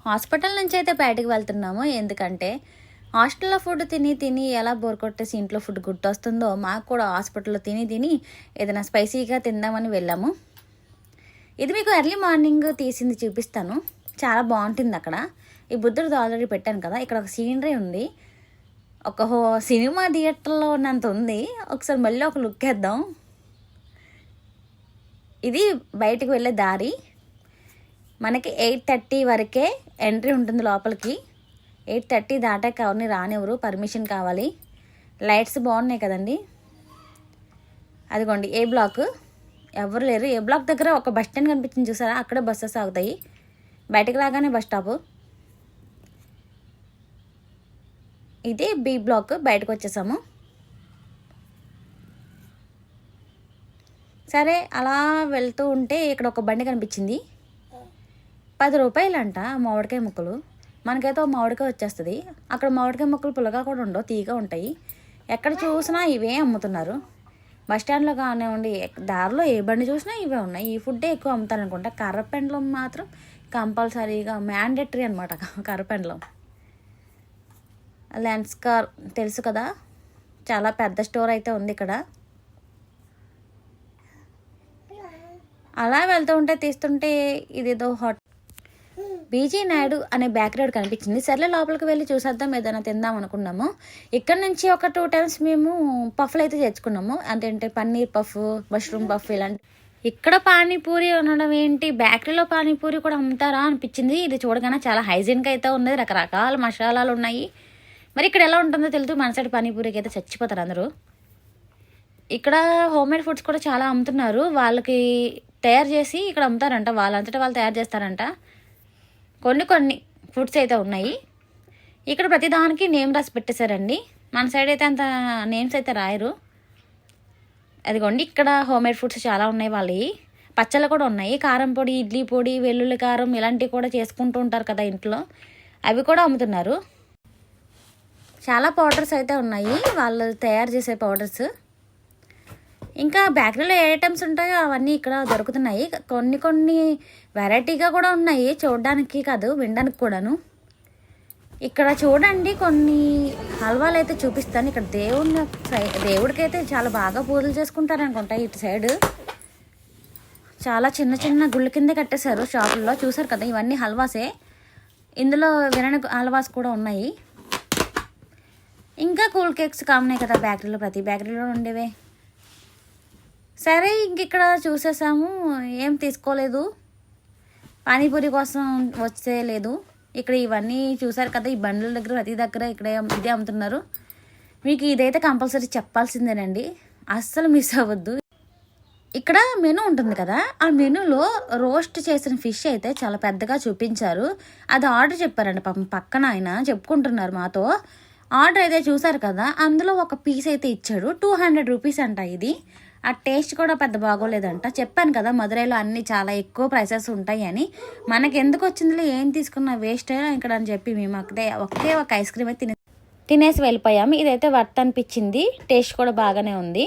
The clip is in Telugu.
హాస్పిటల్ నుంచి అయితే బయటకు వెళ్తున్నాము. ఎందుకంటే హాస్టల్లో ఫుడ్ తిని తిని ఎలా బోర్ కొట్టేసి ఇంట్లో ఫుడ్ గుర్తొస్తుందో మాకు కూడా హాస్పిటల్లో తిని తిని ఏదైనా స్పైసీగా తిందామని వెళ్ళాము. ఇది మీకు ఎర్లీ మార్నింగ్ తీసింది చూపిస్తాను. చాలా బాగుంటుంది. అక్కడ ఈ బుద్ధుడిది ఆల్రెడీ పెట్టాను కదా. ఇక్కడ ఒక సీనరీ ఉంది. ఒక సినిమా థియేటర్లో ఉన్నంత ఉంది. ఒకసారి మళ్ళీ ఒక లుక్ వేద్దాం. ఇది బయటికి వెళ్ళే దారి. మనకి 8:30 వరకే ఎంట్రీ ఉంటుంది లోపలికి. 8:30 దాటాక ఎవరిని రానివ్వరు, పర్మిషన్ కావాలి. లైట్స్ బాగున్నాయి కదండి. అదిగోండి ఏ బ్లాక్, ఎవరు లేరు. ఏ బ్లాక్ దగ్గర ఒక బస్ స్టాండ్ కనిపించింది చూసారా, అక్కడే బస్సెస్ ఆగుతాయి. బయటకు రాగానే బస్ స్టాపు. ఇది బి బ్లాక్. బయటకు వచ్చేసాము. సరే అలా వెళ్తూ ఉంటే ఇక్కడ ఒక బండి కనిపించింది. 10 రూపాయలంట మామిడికాయ ముక్కలు. మనకైతే ఒక మామిడికాయ వచ్చేస్తుంది. అక్కడ మామిడికాయ ముక్కలు పుల్లగా కూడా ఉండవు, తీగా ఉంటాయి. ఎక్కడ చూసినా ఇవే అమ్ముతున్నారు. బస్ స్టాండ్లో కానివ్వండి, దారిలో ఏ బండి చూసినా ఇవే ఉన్నాయి. ఈ ఫుడ్డే ఎక్కువ అమ్ముతారనుకుంటా. కర్రపెండలో మాత్రం కంపల్సరీగా మ్యాండేటరీ అనమాట. కర్రపెండలో లెన్స్కార్ తెలుసు కదా, చాలా పెద్ద స్టోర్ అయితే ఉంది ఇక్కడ. అలా వెళ్తూ ఉంటే తీస్తుంటే ఇదేదో బీజీ నాయుడు అనే బేకరీ కనిపించింది. సర్లే లోపలికి వెళ్ళి చూసేద్దాం, ఏదైనా తిందాం అనుకున్నాము. ఇక్కడ నుంచి ఒక 2 times మేము పఫ్లు అయితే తెచ్చుకున్నాము. అంటే పన్నీర్ పఫ్, మష్రూమ్ పఫ్ ఇలాంటి. ఇక్కడ పానీపూరి అనడం ఏంటి, బేకరీలో పానీపూరి కూడా అమ్ముతారా అనిపించింది. ఇది చూడగానే చాలా హైజీన్గా అయితే ఉన్నది. రకరకాల మసాలాలు ఉన్నాయి. మరి ఇక్కడ ఎలా ఉంటుందో తెలుసు. మన సైడ్ పానీపూరికి అయితే చచ్చిపోతారు అందరూ. ఇక్కడ హోమ్మేడ్ ఫుడ్స్ కూడా చాలా అమ్ముతున్నారు. వాళ్ళకి తయారు చేసి ఇక్కడ అమ్ముతారంట. వాళ్ళంతటా వాళ్ళు తయారు చేస్తారంట. కొన్ని ఫుడ్స్ అయితే ఉన్నాయి. ఇక్కడ ప్రతిదానికి నేమ్ రాసి పెట్టేశారండి. మన సైడ్ అయితే అంత నేమ్స్ అయితే రాయరు. అదిగోండి ఇక్కడ హోమ్మేడ్ ఫుడ్స్ చాలా ఉన్నాయి. వాళ్ళవి పచ్చళ్ళు కూడా ఉన్నాయి. కారం పొడి, ఇడ్లీ పొడి, వెల్లుల్లి కారం ఇలాంటివి కూడా చేసుకుంటూ ఉంటారు కదా ఇంట్లో, అవి కూడా అమ్ముతున్నారు. చాలా పౌడర్స్ అయితే ఉన్నాయి, వాళ్ళు తయారు చేసే పౌడర్స్. ఇంకా బేకరీలో ఏ ఐటమ్స్ ఉంటాయో అవన్నీ ఇక్కడ దొరుకుతున్నాయి. కొన్ని వెరైటీగా కూడా ఉన్నాయి, చూడడానికి కాదు వినడానికి కూడాను. ఇక్కడ చూడండి కొన్ని హల్వాలు అయితే చూపిస్తాను. ఇక్కడ దేవుడికి అయితే చాలా బాగా పూజలు చేసుకుంటారు అనుకుంటా. ఇటు సైడ్ చాలా చిన్న చిన్న గుళ్ళ కింద కట్టేశారు షాపుల్లో. చూసారు కదా, ఇవన్నీ హల్వాసే. ఇందులో వినని హల్వాస్ కూడా ఉన్నాయి. ఇంకా కూల్ కేక్స్ కామనే కదా బేకరీలో, ప్రతి బేకరీలో ఉండేవే. సరే ఇంక ఇక్కడ చూసేసాము, ఏం తీసుకోలేదు. పానీపూరి కోసం వచ్చే లేదు. ఇక్కడ ఇవన్నీ చూసారు కదా, ఈ బండ్ల దగ్గర ప్రతి దగ్గర ఇక్కడే ఇదే అమ్ముతున్నారు. మీకు ఇదైతే కంపల్సరీ చెప్పాల్సిందేనండి, అస్సలు మిస్ అవ్వద్దు. ఇక్కడ మెనూ ఉంటుంది కదా, ఆ మెనూలో రోస్ట్ చేసిన ఫిష్ అయితే చాలా పెద్దగా చూపించారు. అది ఆర్డర్ చెప్పారండి. పాపం పక్కన ఆయన చెప్పుకుంటున్నారు మాతో. ఆర్డర్ అయితే చూసారు కదా, అందులో ఒక పీస్ అయితే ఇచ్చాడు. 200 రూపీస్ అంట. ఇది ఆ టేస్ట్ కూడా పెద్ద బాగోలేదంట. చెప్పాను కదా మదురైలో అన్నీ చాలా ఎక్కువ ప్రైసెస్ ఉంటాయి అని. మనకి ఎందుకు వచ్చిందిలే, ఏం తీసుకున్నా వేస్ట్ అయినా ఇక్కడ అని చెప్పి మేము ఒకే ఒక ఐస్ క్రీమ్ అయితే తినేసి వెళ్ళిపోయాము. ఇదైతే వర్త్ అనిపించింది. టేస్ట్ కూడా బాగానే ఉంది.